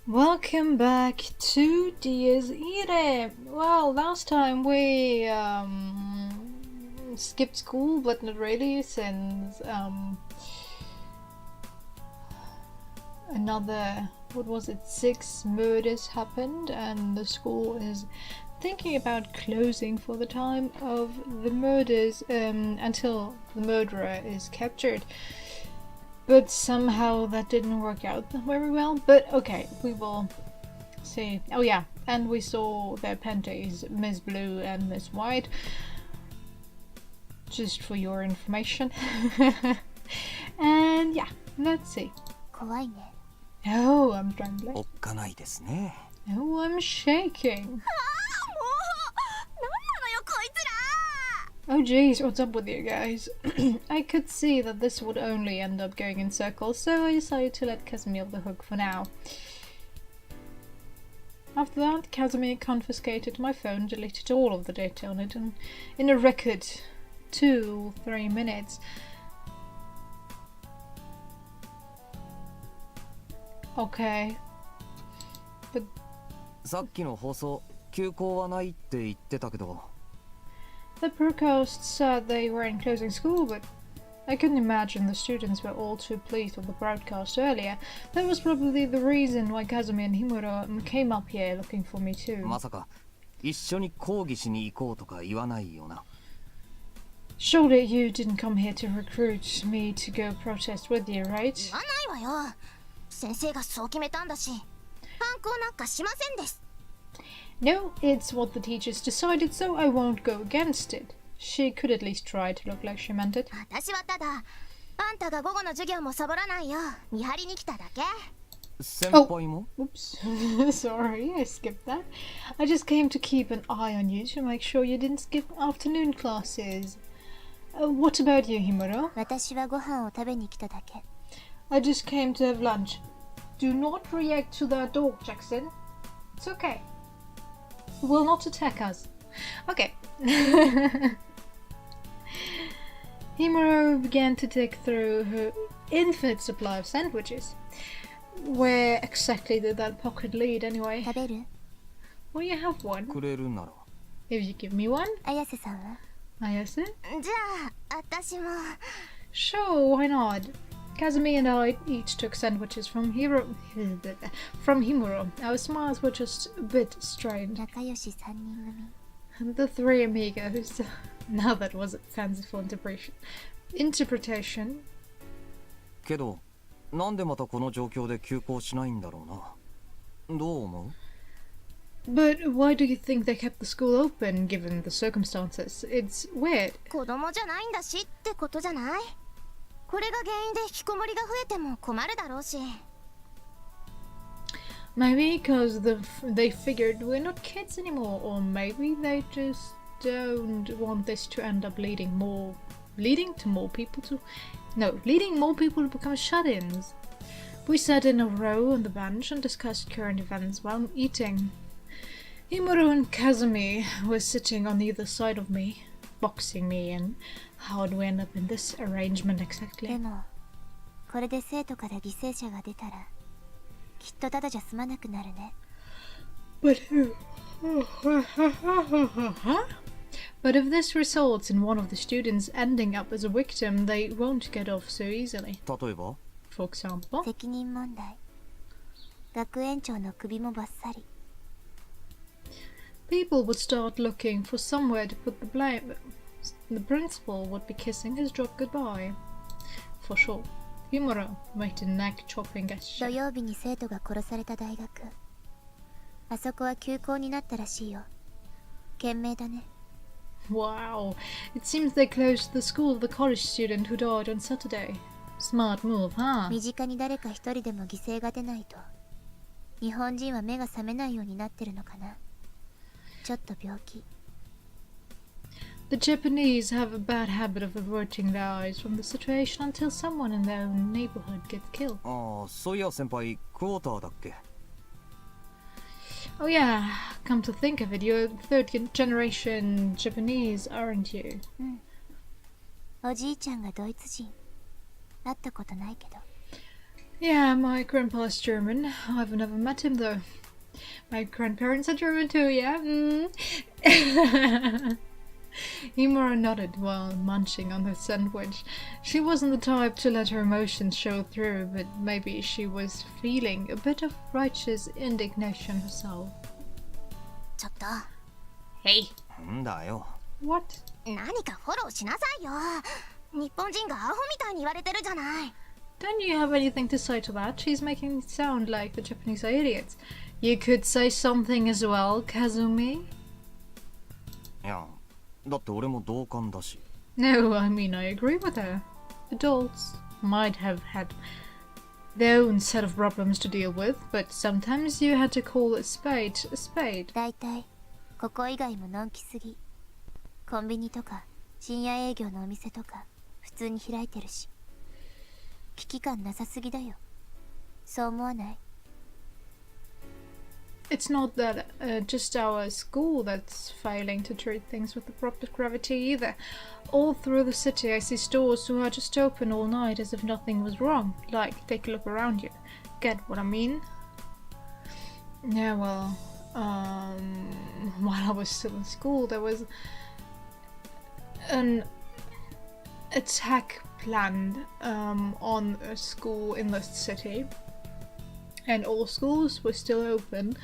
Welcome back to Diaz Irae. Well, last time we skipped school, but not really, since another, what was it, 6 murders happened, and the school is thinking about closing for the time of the murders until the murderer is captured. But somehow that didn't work out very well. But okay, we will see. Oh yeah, and we saw their panties, Miss Blue and Miss White. Just for your information. And yeah, let's see. 怖いね。 Oh, I'm trembling. おっかないですね。 Oh, I'm shaking. Oh jeez, what's up with you guys? I could see that this would only end up going in circles, so I decided to let Casimir off the hook for now. After that, Casimir confiscated my phone, deleted all of the data on it, and in a record 2-3 minutes. Okay. But さっきの放送、休校はないって言ってたけど。 the broadcast said they weren't closing school, but I couldn't imagine the students were all too pleased with the broadcast earlier. That was probably the reason why Kazumi and Himuro came up here looking for me too. まさか一緒に講義しに行こうとか言わないよな。 Surely you didn't come here to recruit me to go protest with you, right? 言わないわよ。先生がそう決めたんだし、反抗なんかしませんです。 No, it's what the teachers decided, so I won't go against it. She could at least try to look like she meant it. 私はただ、あんたが午後の授業もサボらないよう見張りに来ただけ。先輩も？ Oops. Sorry, I skipped that. I just came to keep an eye on you to make sure you didn't skip afternoon classes. What about you, Himuro? 私はご飯を食べに来ただけ。 I just came to have lunch. Do not react to that dog, Jackson. It's okay. He will not attack us. Okay. Himuro began to dig through her infinite supply of sandwiches. Where exactly did that pocket lead anyway? 食べる？ Will you have one? くれるなら。 If you give me one? 綾瀬さんは？ Ayase? じゃあ、私も。 Sure, why not? Kazumi and I each took sandwiches from Himuro. Our smiles were just a bit strained. 仲良し3人組。 The three amigos. Now that was a fanciful interpretation. けど、なんでまたこの状況で休校しないんだろうな。どう思う？ But why do you think they kept the school open given the circumstances? It's weird. 子供じゃないんだしってことじゃない？これが原因で引きこもりが増えても困るだろうし。 Maybe because they figured we're not kids anymore, or maybe they just don't want this to end up leading more people to become shut-ins. We sat in a row on the bench and discussed current events while eating. Himuro and Kazumi were sitting on either side of me, boxing me in. How'd we end up in this arrangement で exactly? も、これで生徒から犠牲者が出たら、きっとただじゃ済まなくなるね。 But But if this results in one of the students ending up as a victim, they won't get off so easily. 例えば？ For example, 責任問題。学園長の首もバッサリ。 people would start looking for somewhere to put the blame. The principal would be kissing his job goodbye. For sure. Himuro made a neck-chopping 土 gesture. 曜日に生徒が殺された大学。あそこは休校になったらしいよ。懸命だね。 Wow. It seems they closed the school of the college student who died on Saturday. Smart move, huh? 身近に誰か一人でも犠牲が出ないと、日本人は目が覚めないようになってるのかな。ちょっと病気。 The Japanese have a bad habit of averting their eyes from the situation until someone in their own neighborhood gets killed. ああ、そういや先輩、クォーターだっけ？ Oh yeah, come to think of it, you're third generation Japanese, aren't you? うん。おじいちゃんがドイツ人。会ったことないけど。Yeah, my grandpa's German. I've never met him though. My grandparents are German too, yeah? Imura nodded while munching on her sandwich. She wasn't the type to let her emotions show through, but maybe she was feeling a bit of righteous indignation herself. ちょっと Hey, んだよ。 what? 何かフォローしなさいよ。日本人がアホみたいに言われてるじゃない。 Don't you have anything to say to that? She's making it sound like the Japanese are idiots. You could say something as well, Kazumi. いや、だって俺も同感だし。 No, I mean, I agree with her. Adults might have had their own set of problems to deal with, but sometimes you had to call a spade a spade. だいたいここ以外ものんきすぎ。コンビニとか深夜営業のお店とか普通に開いてるし。危機感なさすぎだよ。そう思わない？ It's not that just our school that's failing to treat things with the proper gravity either. All through the city I see stores who are just open all night as if nothing was wrong. Like, take a look around you. Get what I mean? Yeah, well, while I was still in school there was an attack planned on a school in the city. And all schools were still open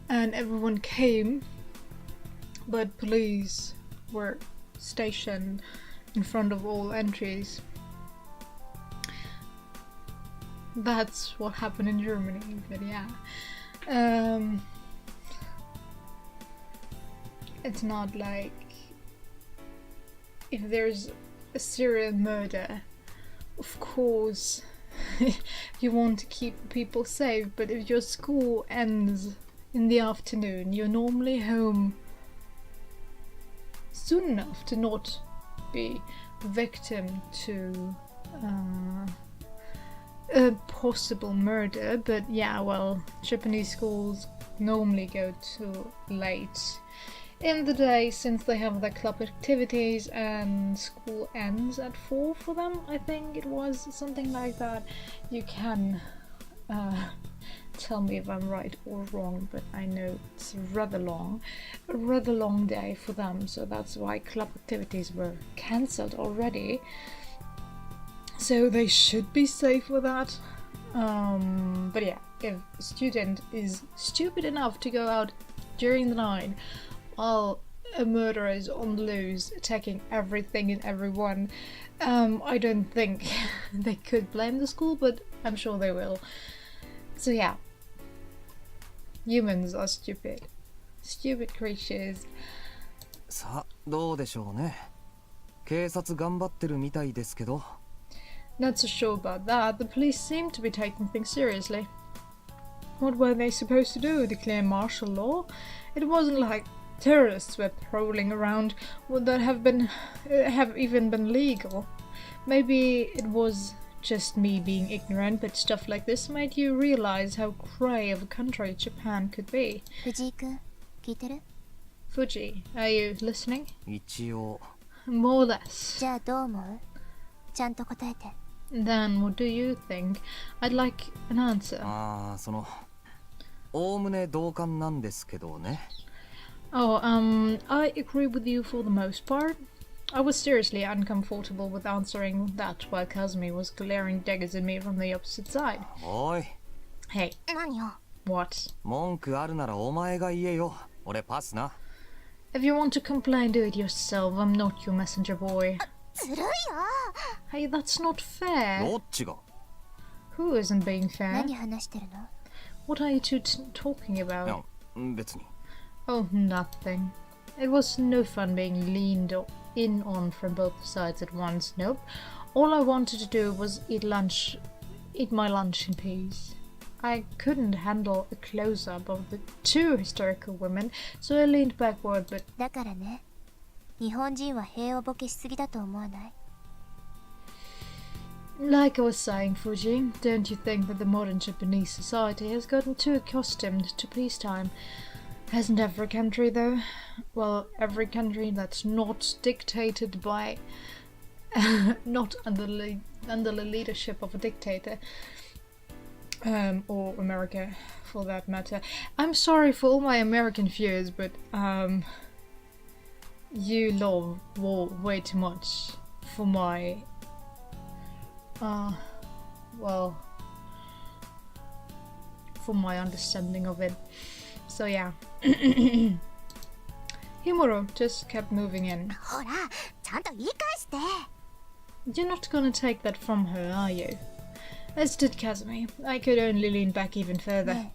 and everyone came, but police were stationed in front of all entries. That's what happened in Germany, but yeah. It's not like if there's a serial murder, of course you want to keep people safe, but if your school ends in the afternoon, you're normally home soon enough to not be victim to a possible murder. But yeah, well, Japanese schools normally go too late in the day since they have their club activities and school ends at 4 for them. I think it was something like that. You can tell me if I'm right or wrong, but I know it's a rather long day for them, so that's why club activities were cancelled already. So they should be safe with that. But yeah, if a student is stupid enough to go out during the night while a murderer is on the loose, attacking everything and everyone, I don't think they could blame the school, but I'm sure they will. So yeah, humans are stupid. Stupid creatures. さあ、どうでしょうね。警察頑張ってるみたいですけど。Not so sure about that. The police seem to be taking things seriously. What were they supposed to do? Declare martial law? It wasn't like terrorists were prowling around. Would that have even been legal? Maybe it was just me being ignorant, but stuff like this made you realize how grey of a country Japan could be. 藤井君、聞いてる？ Fuji, are you listening? 一応。More or less. じゃあどう思う？ちゃんと答えて。Then what do you think? I'd like an answer. ああ、おおむね同感なんですけどね。Oh, I agree with you for the most part. I was seriously uncomfortable with answering that while Kazumi was glaring daggers at me from the opposite side. おい。Hey, 何よ？ what? 文句あるならお前が言えよ。俺パスな。If you want to complain, do it yourself. I'm not your messenger boy. ずるいよ。 Hey, that's not fair. どっちが？ Who isn't being fair? 何話してるの？ What are you two talking い about? や、別に。 Oh, nothing. It was no fun being leaned in on from both sides at once. Nope. All I wanted to do was eat my lunch in peace. I couldn't handle a close-up of the two hysterical women, so I leaned backward, but だからね、日本人は平和ボケしすぎだと思わない？ like I was saying, Fuji, don't you think that the modern Japanese society has gotten too accustomed to peacetime? Hasn't every country, though? Well, every country that's not dictated by... not under the leadership of a dictator. Or America, for that matter. I'm sorry for all my American viewers, but you love war way too much for my well, for my understanding of it. So yeah. Himuro just kept moving in. ほら、ちゃんと言い返して。 You're not gonna take that from her, are you? As did Kazumi. I could only lean back even further. ね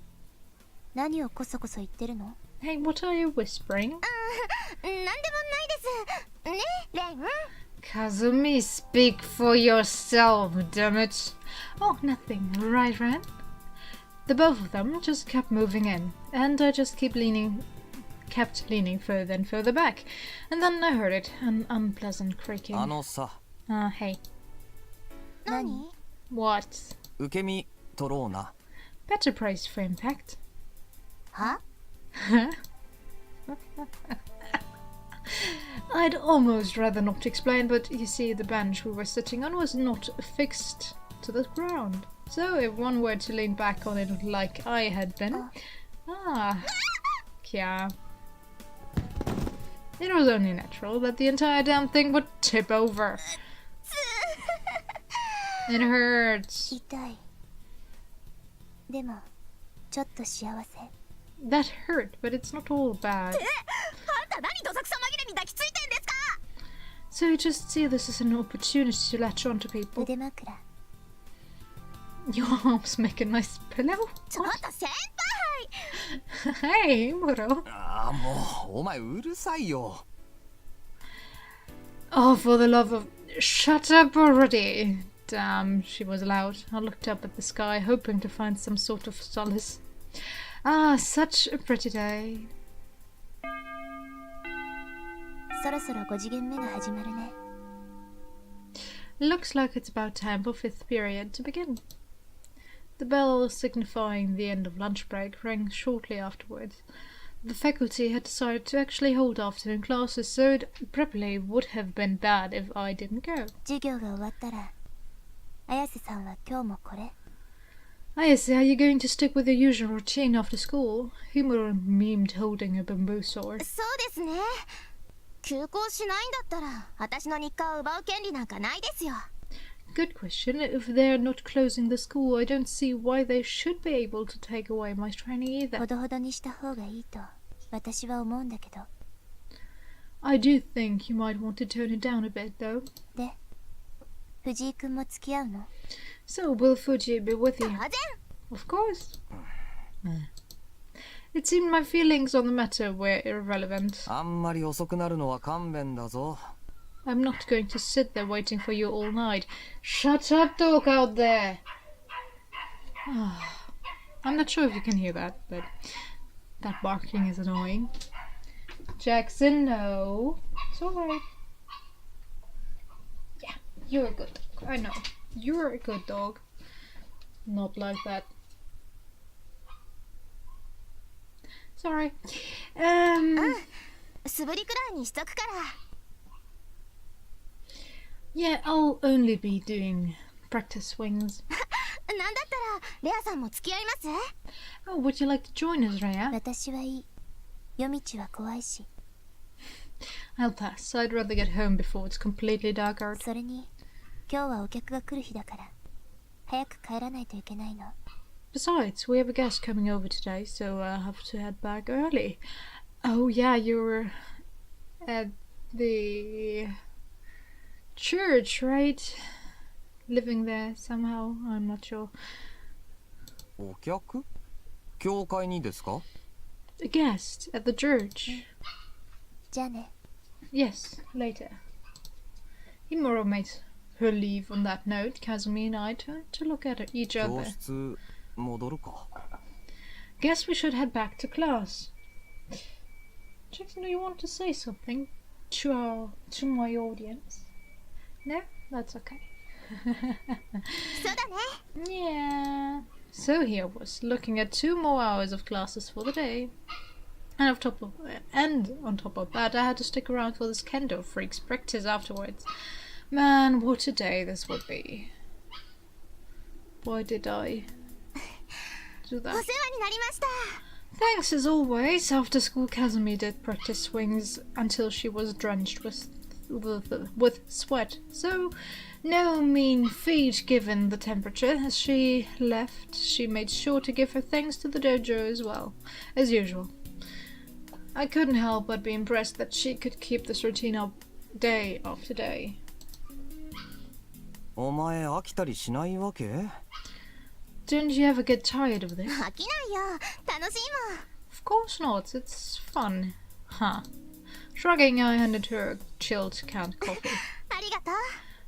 え、何をこそこそ言ってるの？ Hey, what are you whispering? なんでもないです。ね、レン。 Kazumi, speak for yourself, damn it. Oh, nothing. Right, Ren? The both of them just kept moving in, and I just kept leaning further and further back. And then I heard it, an unpleasant creaking. さ、hey. 何？ What? 受け身取ろうな。 Better praise for impact. は？ I'd almost rather not explain, but you see, the bench we were sitting on was not fixed to the ground. So if one were to lean back on it like I had been... yeah. It was only natural that the entire damn thing would tip over. It hurts. 痛い。でも、ちょっと幸せ。 That hurt, but it's not all bad. あんた何どさくさ紛れに抱きついてんですか？ So you just see this as an opportunity to latch onto people. 腕枕。 Your arms make a nice pillow. ちょっと先 Hey, Muro. ああ、もう、お前うるさいよ。Oh, for the love of... Shut up already. Damn, she was loud. I looked up at the sky, hoping to find some sort of solace. Ah, such a pretty day. そろそろ5次元目が始まるね。 Looks like it's about time for fifth period to begin. The bell signifying the end of lunch break rang shortly afterwards. The faculty had decided to actually hold afternoon classes, so it probably would have been bad if I didn't go. 授業が終わったら、綾瀬さんは今日もこれ。 Ayase, are you going to stick with your usual routine after school? Himuro memed holding a bamboo sword. そうですね。休校しないんだったら、私の日課を奪う権利なんかないですよ。 Good question. If they're not closing the school, I don't see why they should be able to take away my training ほ either. どほどにした方がいいと、私は思うんだけど。 I do think you might want to tone it down a bit, though. で、藤井くんも付き合うの？ So, will Fuji be with 当 you? 然。 Of course. It seemed my feelings on the matter were irrelevant. あんまり遅くなるのは勘弁だぞ。 I'm not going to sit there waiting for you all night. Shut up, dog out there! I'm not sure if you can hear that, but that barking is annoying. Jackson, no. It's alright. Yeah, you're a good dog. I know. You're a good dog. Not like that. Sorry. 素振りくらいにしとくから。 Yeah, I'll only be doing practice swings. なんだったら、レアさんも付き合います？ Oh, would you like to join us, Rhea? 私はいい。夜道は怖いし。 I'll pass. I'd rather get home before it's completely dark out. それに、今日はお客が来る日だから、早く帰らないといけないの。 Besides, we have a guest coming over today, so I'll have to head back early. Oh yeah, you're at the church, right? Living there somehow, I'm not sure. お客？教会にですか？ A guest at the church. じゃあね。 Yes, later. Himuro made her leave on that note. Kazumi and I turned to look at each 教 other. 室戻るか。 Guess we should head back to class. Jackson, do you want to say something to my audience? No? That's okay. そうだね。 Yeah. So here I was, looking at 2 more hours of classes for the day. And on top of that, I had to stick around for this kendo freaks practice afterwards. Man, what a day this would be. Why did I? do お世 that. 話になりました。 Thanks as always. After school, Kazumi did practice swings until she was drenched with sweat. So, no mean feat given the temperature. As she left, she made sure to give her thanks to the dojo as well, as usual. I couldn't help but be impressed that she could keep this routine up day after day. お前飽きたりしないわけ？ Don't you ever get tired of this? 飽きないよ。楽しいもん。 Of course not. It's fun. Huh. Shrugging, I handed her a chilled canned coffee. ありがとう。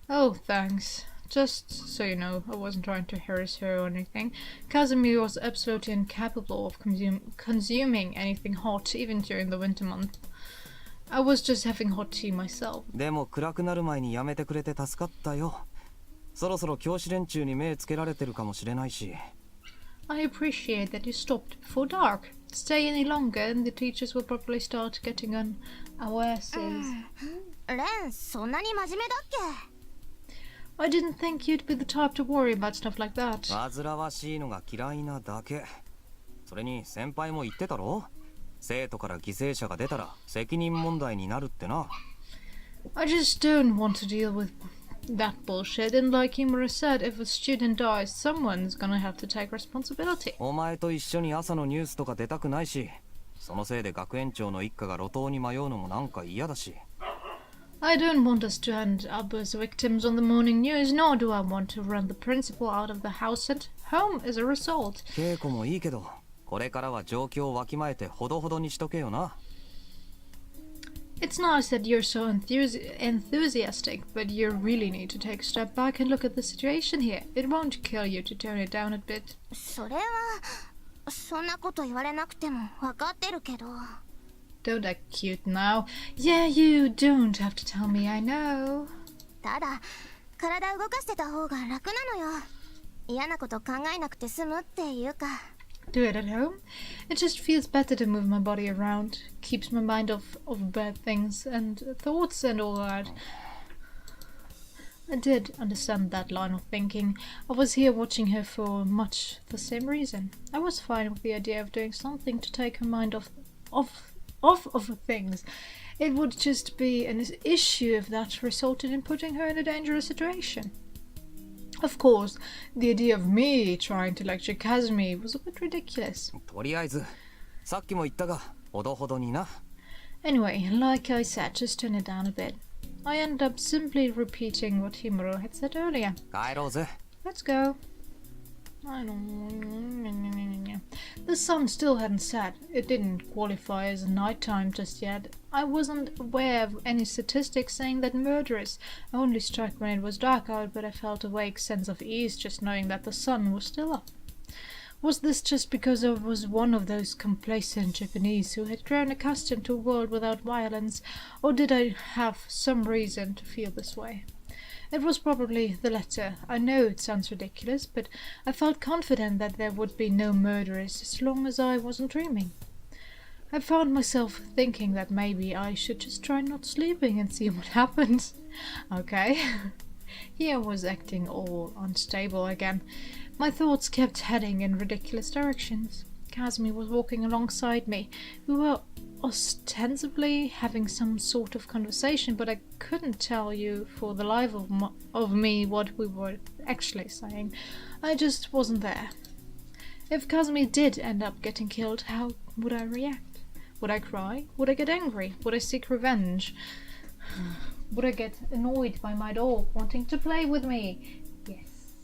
Oh, thanks. Just so you know, I wasn't trying to harass her or anything. Kazumi was absolutely incapable of consuming anything hot, even during the winter month. I was just having hot tea myself. でも暗くなる前にやめてくれて助かったよ。そろそろ教師連中に目つけられてるかもしれないし。I appreciate that you stopped before dark. Stay any longer and the teachers will probably start getting on our asses. レン、そんなに真面目だっけ？ I didn't think you'd be the type to worry about stuff like that. 煩わしいのが嫌いなだけ。それに先輩も言ってたろ？生徒から犠牲者が出たら責任問題になるってな。I just don't want to deal with that bullshit, and like Himura said, if a student dies, someone's gonna have to take responsibility. お前と一緒に朝のニュースとか出たくないし、そのせいで学園長の一家が路頭に迷うのもなんか嫌だし。I don't want us to end up as victims on the morning news, nor do I want to run the principal out of the house and home as a result. 稽古もいいけど、これからは状況をわきまえてほどほどにしとけよな。It's nice that you're so enthusiastic, but you really need to take a step back and look at the situation here. It won't kill you to tone it down a bit. それは、そんなこと言われなくても分かってるけど。Don't act cute now. Yeah, you don't have to tell me, I know. ただ、体動かしてた方が楽なのよ。嫌なこと考えなくて済むっていうか。Do it at home. It just feels better to move my body around. Keeps my mind off of bad things and thoughts and all that. I did understand that line of thinking. I was here watching her for much the same reason. I was fine with the idea of doing something to take her mind off of things. It would just be an issue if that resulted in putting her in a dangerous situation. Of course, the idea of me trying to lecture Kazumi was a bit ridiculous. とりあえず、さっきも言ったが、ほどほどにな。Anyway, like I said, just turn it down a bit. I ended up simply repeating what Himuro had said earlier. 帰ろうぜ。 Let's go. I don't... The sun still hadn't set. It didn't qualify as nighttime just yet. I wasn't aware of any statistics saying that murderers only struck when it was dark out, but I felt a vague sense of ease just knowing that the sun was still up. Was this just because I was one of those complacent Japanese who had grown accustomed to a world without violence, or did I have some reason to feel this way? It was probably the latter. I know it sounds ridiculous, but I felt confident that there would be no murderers as long as I wasn't dreaming. I found myself thinking that maybe I should just try not sleeping and see what happens. Okay. Here I was acting all unstable again. My thoughts kept heading in ridiculous directions. Kazumi was walking alongside me. We were ostensibly having some sort of conversation, but I couldn't tell you for the life of me what we were actually saying. I just wasn't there. If Kazumi did end up getting killed, how would I react? Would I cry? Would I get angry? Would I seek revenge? Would I get annoyed by my dog wanting to play with me? Yes.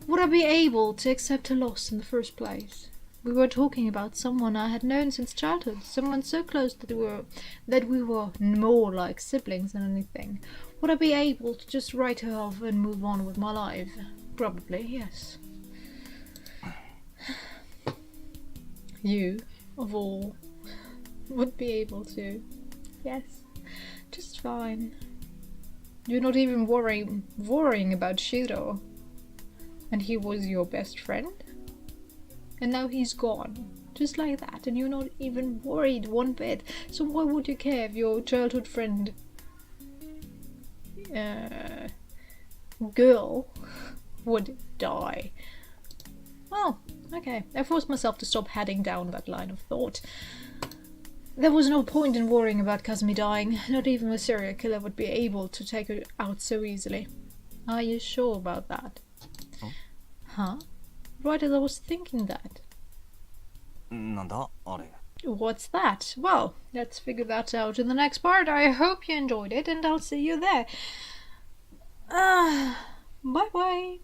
Would I be able to accept her loss in the first place? We were talking about someone I had known since childhood, someone so close that we were more like siblings than anything. Would I be able to just write her off and move on with my life? Probably, yes. You, of all, would be able to. Yes, just fine. You're not even worrying about Shiro. And he was your best friend? And now he's gone, just like that, and you're not even worried one bit. So why would you care if your childhood friend, girl, would die? Well, okay. I forced myself to stop heading down that line of thought. There was no point in worrying about Kazumi dying. Not even a serial killer would be able to take her out so easily. Are you sure about that? Huh? Right as I was thinking that. なんだあれ What's that? Well, let's figure that out in the next part. I hope you enjoyed it, and I'll see you there. Bye bye.